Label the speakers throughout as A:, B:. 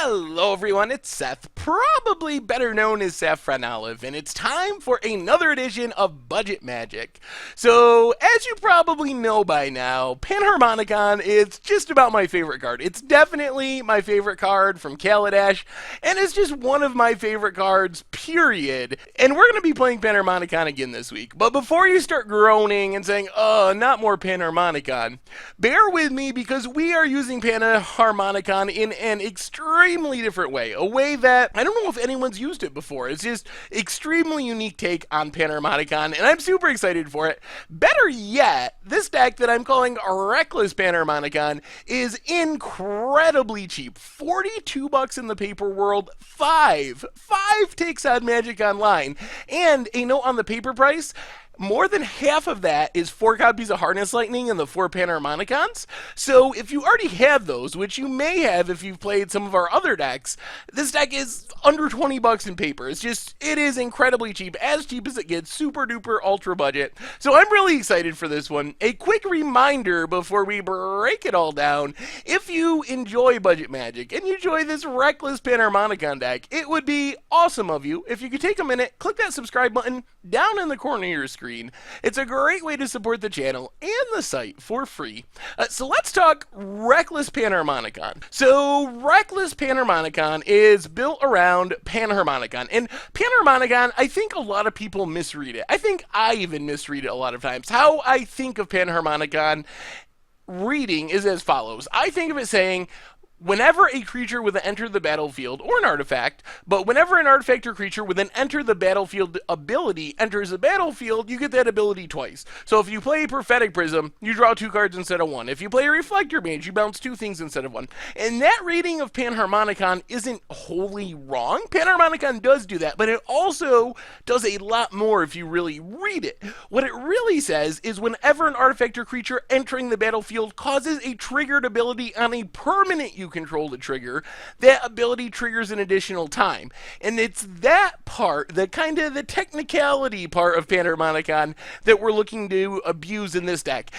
A: Hello everyone, it's Seth, probably better known as Saffron Olive, and it's time for another edition of Budget Magic. So, as you probably know by now, Panharmonicon is just about my favorite card. It's definitely my favorite card from Kaladesh, and it's just one of my favorite cards, period. And we're going to be playing Panharmonicon again this week. But before you start groaning and saying, oh, not more Panharmonicon, bear with me because we are using Panharmonicon in an extremely different way. A way that I don't know if anyone's used it before. It's just extremely unique take on Panharmonicon, and I'm super excited for it. Better yet, this deck that I'm calling Reckless Panharmonicon is incredibly cheap. 42 bucks in the paper world, five takes on Magic Online. And a note on the paper price, more than half of that is 4 copies of Harness Lightning and the 4 Panharmonicons. So if you already have those, which you may have if you've played some of our other decks, this deck is under 20 bucks in paper. It is incredibly cheap, as cheap as it gets, super duper ultra budget. So I'm really excited for this one. A quick reminder before we break it all down, if you enjoy Budget Magic and you enjoy this Reckless Panharmonicon deck, it would be awesome of you if you could take a minute, click that subscribe button down in the corner of your screen. It's a great way to support the channel and the site for free. So let's talk Reckless Panharmonicon. So Reckless Panharmonicon is built around Panharmonicon. And Panharmonicon, I think a lot of people misread it. I think I even misread it a lot of times. How I think of Panharmonicon reading is as follows. I think of it saying, whenever a creature with an enter the battlefield, or an artifact, but whenever an artifact or creature with an enter the battlefield ability enters the battlefield, you get that ability twice. So if you play Prophetic Prism, you draw 2 cards instead of 1. If you play a Reflector Mage, you bounce 2 things instead of 1. And that reading of Panharmonicon isn't wholly wrong. Panharmonicon does do that, but it also does a lot more if you really read it. What it really says is whenever an artifact or creature entering the battlefield causes a triggered ability on a permanent you control to trigger, that ability triggers an additional time. And it's that part, the kind of the technicality part of Panharmonicon that we're looking to abuse in this deck.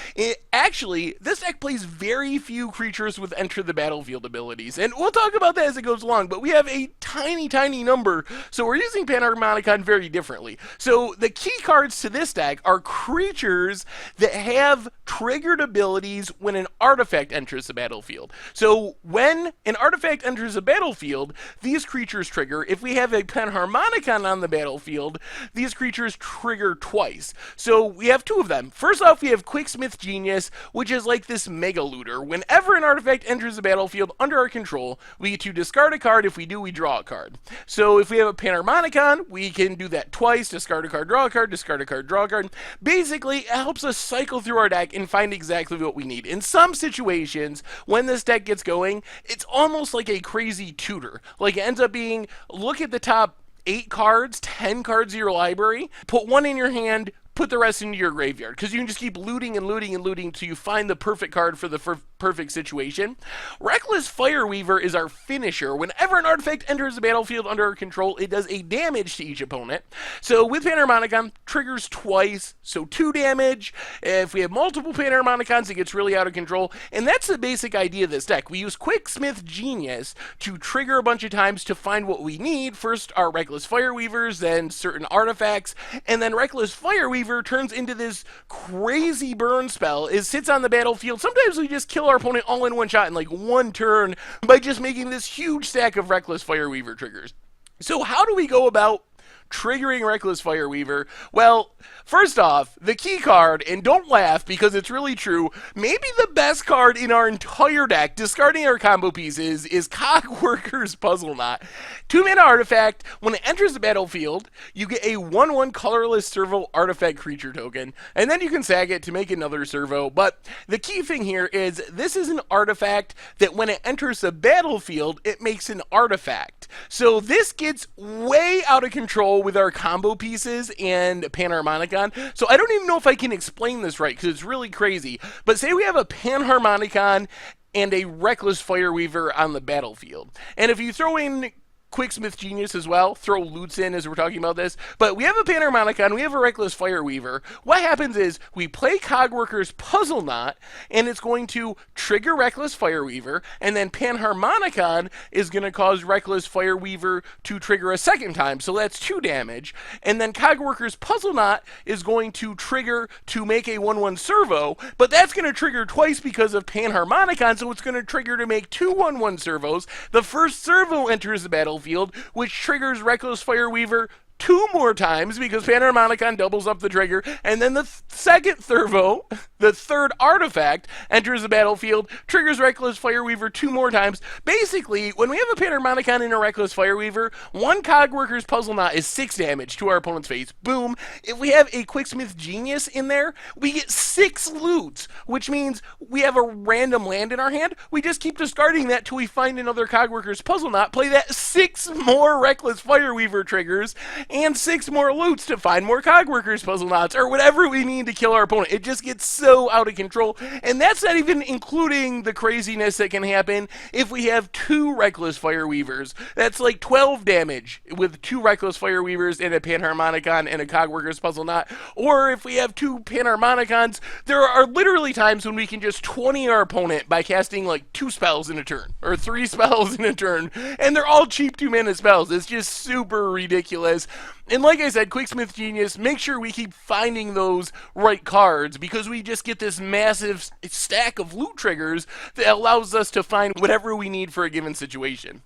A: Actually, this deck plays very few creatures with enter the battlefield abilities, and we'll talk about that as it goes along, but we have a tiny number, so we're using Panharmonicon very differently. So the key cards to this deck are creatures that have triggered abilities when an artifact enters the battlefield. So when an artifact enters a battlefield, these creatures trigger. If we have a Panharmonicon on the battlefield, these creatures trigger twice. So we have 2 of them. First off, we have Quicksmith Genius, which is like this mega looter. Whenever an artifact enters the battlefield under our control, we get to discard a card. If we do, we draw a card. So if we have a Panharmonicon, we can do that twice. Discard a card, draw a card, discard a card, draw a card. Basically, it helps us cycle through our deck and find exactly what we need. In some situations, when this deck gets going, it's almost like a crazy tutor. Like, it ends up being, look at the top 8 cards, 10 cards of your library, put 1 in your hand, put the rest into your graveyard, because you can just keep looting and looting and looting until you find the perfect card for the perfect situation. Reckless Fireweaver is our finisher. Whenever an artifact enters the battlefield under our control, it does a damage to each opponent. So with Panharmonicon, triggers twice, so 2 damage. If we have multiple Panharmonicons, it gets really out of control. And that's the basic idea of this deck. We use Quicksmith Genius to trigger a bunch of times to find what we need. First, our Reckless Fireweavers, then certain artifacts, and then Reckless Fireweaver turns into this crazy burn spell. It sits on the battlefield. Sometimes we just kill our opponent all in one shot in like 1 turn by just making this huge stack of Reckless Fireweaver triggers. So how do we go about triggering Reckless Fireweaver? Well, first off, the key card, and don't laugh because it's really true, maybe the best card in our entire deck, discarding our combo pieces, is Cogworker's Puzzle Knot. 2-mana artifact. When it enters the battlefield, you get a 1/1 colorless servo artifact creature token, and then you can sag it to make another servo. But the key thing here is this is an artifact that when it enters the battlefield, it makes an artifact. So this gets way out of control with our combo pieces and Panharmonicon. So I don't even know if I can explain this right because it's really crazy. But say we have a Panharmonicon and a Reckless Fireweaver on the battlefield. And if you throw in Quicksmith Genius as well. Throw loots in as we're talking about this. But we have a Panharmonicon, we have a Reckless Fireweaver. What happens is we play Cogworker's Puzzle Knot, and it's going to trigger Reckless Fireweaver, and then Panharmonicon is going to cause Reckless Fireweaver to trigger a second time, so that's 2 damage. And then Cogworker's Puzzle Knot is going to trigger to make a 1/1 servo, but that's going to trigger twice because of Panharmonicon, so it's going to trigger to make 2 1/1 servos. The first servo enters the battlefield, which triggers Reckless Fireweaver 2 more times because Panharmonicon doubles up the trigger, and then the second servo, the third artifact, enters the battlefield, triggers Reckless Fireweaver 2 more times. Basically, when we have a Panharmonicon and a Reckless Fireweaver, 1 Cogworker's Puzzle Knot is 6 damage to our opponent's face. Boom. If we have a Quicksmith Genius in there, we get 6 loots, which means we have a random land in our hand. We just keep discarding that till we find another Cogworker's Puzzle Knot, play that 6 more Reckless Fireweaver triggers, and 6 more loots to find more Cogworker's Puzzle Knots, or whatever we need to kill our opponent. It just gets so out of control, and that's not even including the craziness that can happen if we have 2 Reckless Fireweavers. That's like 12 damage with 2 Reckless Fireweavers and a Panharmonicon and a Cogworker's Puzzle Knot. Or if we have 2 Panharmonicons, there are literally times when we can just 20 our opponent by casting like 2 spells in a turn, or 3 spells in a turn, and they're all cheap 2-mana spells. It's just super ridiculous. And like I said, Quicksmith Genius, make sure we keep finding those right cards, because we just get this massive stack of loot triggers that allows us to find whatever we need for a given situation.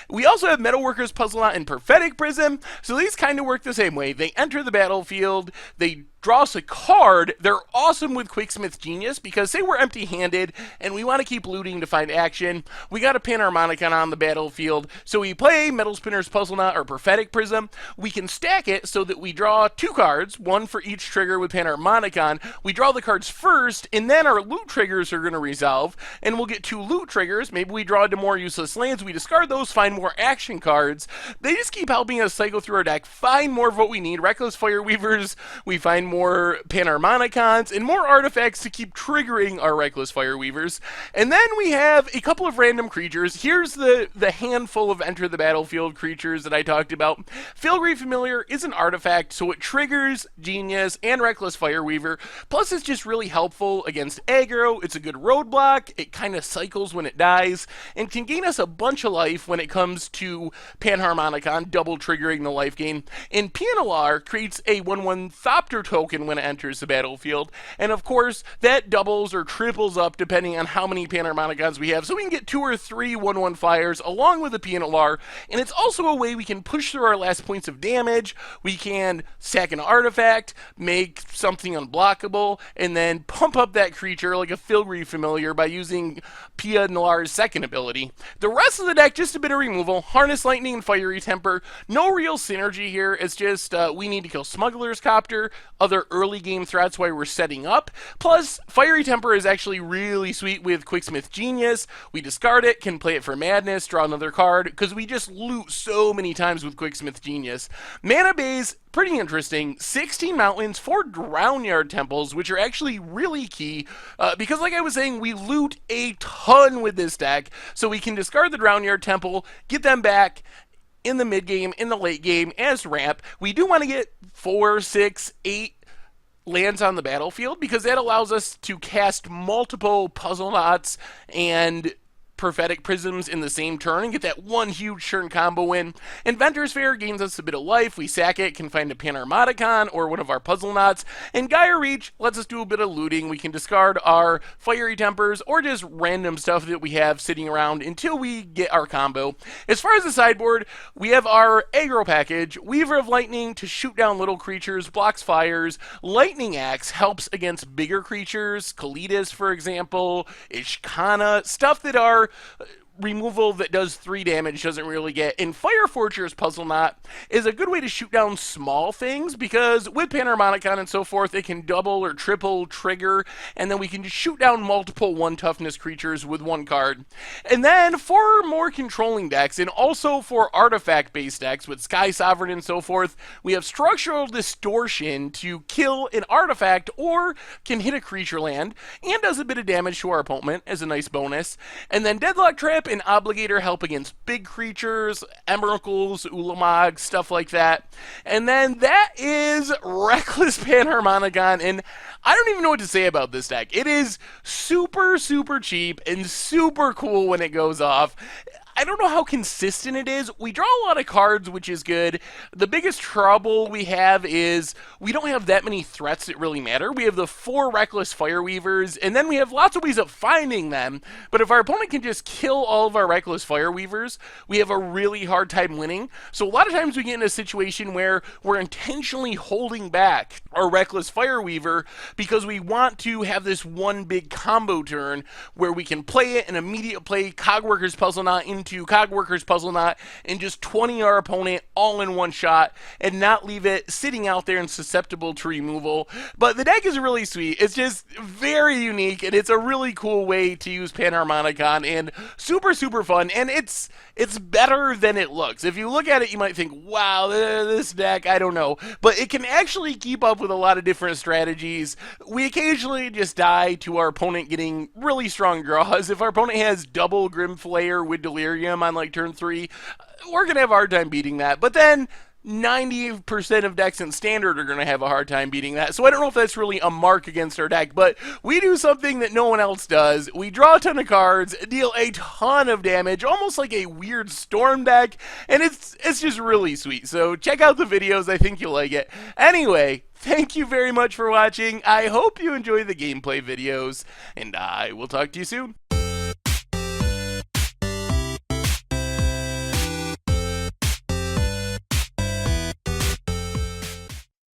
A: We also have Metalworker's Puzzle Knot and Prophetic Prism, so these kind of work the same way. They enter the battlefield, they draw us a card. They're awesome with Quicksmith Genius because say we're empty-handed and we want to keep looting to find action. We got a Panharmonicon on the battlefield, so we play Metal Spinner's Puzzle Knot or Prophetic Prism. We can stack it so that we draw 2 cards, 1 for each trigger with Panharmonicon. We draw the cards first, and then our loot triggers are going to resolve, and we'll get 2 loot triggers. Maybe we draw into more useless lands. We discard those, find more action cards. They just keep helping us cycle through our deck, find more of what we need. Reckless Fireweavers, we find more Panharmonicons, and more artifacts to keep triggering our Reckless Fireweavers. And then we have a couple of random creatures. Here's the handful of enter the battlefield creatures that I talked about. Filigree Familiar is an artifact, so it triggers Genius and Reckless Fireweaver. Plus, it's just really helpful against aggro. It's a good roadblock. It kind of cycles when it dies, and can gain us a bunch of life when it comes to Panharmonicon, double triggering the life gain. And Pianalar creates a 1/1 Thopter token when it enters the battlefield, and of course that doubles or triples up depending on how many Panharmonicons we have, so we can get 2 or 3 1/1 fires along with the Pianalar. And it's also a way we can push through our last points of damage. We can sack an artifact, make something unblockable, and then pump up that creature like a Filigree Familiar by using Pianalar's second ability. The rest of the deck, just a bit of removal. Harness Lightning and Fiery Temper. No real synergy here. It's just we need to kill Smuggler's Copter, other early game threats while we're setting up. Plus, Fiery Temper is actually really sweet with Quicksmith Genius. We discard it, can play it for Madness, draw another card, because we just loot so many times with Quicksmith Genius. Mana Bays, pretty interesting. 16 mountains, 4 Drownyard Temples, which are actually really key, because like I was saying, we loot a ton with this deck, so we can discard the Drownyard Temple, get them back in the mid game, in the late game as ramp. We do want to get 4, 6, 8 lands on the battlefield, because that allows us to cast multiple Puzzle Knots and Prophetic Prisms in the same turn and get that one huge turn combo win. Inventor's Fair gains us a bit of life. We sack it, can find a Panharmonicon or one of our Puzzle Knots. And Gaia Reach lets us do a bit of looting. We can discard our Fiery Tempers or just random stuff that we have sitting around until we get our combo. As far as the sideboard, we have our aggro package. Weaver of Lightning to shoot down little creatures, blocks fires. Lightning Axe helps against bigger creatures, Kaladesh, for example, Ishkana, stuff that are removal that does 3 damage doesn't really get. And Fire Forger's Puzzle Knot is a good way to shoot down small things, because with Panharmonicon and so forth, it can double or triple trigger, and then we can just shoot down multiple 1 toughness creatures with 1 card. And then for more controlling decks, and also for artifact-based decks with Sky Sovereign and so forth, we have Structural Distortion to kill an artifact or can hit a creature land, and does a bit of damage to our opponent as a nice bonus. And then Deadlock Trap Trap and Obligator help against big creatures, Emeralds, Ulamog, stuff like that. And then that is Reckless Panharmonicon, and I don't even know what to say about this deck. It is super, super cheap and super cool when it goes off. I don't know how consistent it is. We draw a lot of cards, which is good. The biggest trouble we have is we don't have that many threats that really matter. We have the 4 Reckless Fireweavers, and then we have lots of ways of finding them. But if our opponent can just kill all of our Reckless Fireweavers, we have a really hard time winning. So a lot of times we get in a situation where we're intentionally holding back our Reckless Fireweaver because we want to have this one big combo turn where we can play it and immediately play Cogworker's Puzzle Knot into Cogworker's Puzzle Knot and just 20 our opponent all in one shot and not leave it sitting out there and susceptible to removal. But the deck is really sweet. It's just very unique, and it's a really cool way to use Panharmonicon, and super, super fun, and it's better than it looks. If you look at it, you might think, wow, this deck, I don't know. But it can actually keep up with a lot of different strategies. We occasionally just die to our opponent getting really strong draws. If our opponent has double Grimflayer with Delirium on like turn 3, we're going to have a hard time beating that. But then 90% of decks in Standard are going to have a hard time beating that. So I don't know if that's really a mark against our deck, but we do something that no one else does. We draw a ton of cards, deal a ton of damage, almost like a weird Storm deck, and it's just really sweet. So check out the videos. I think you'll like it. Anyway, thank you very much for watching. I hope you enjoy the gameplay videos, and I will talk to you soon.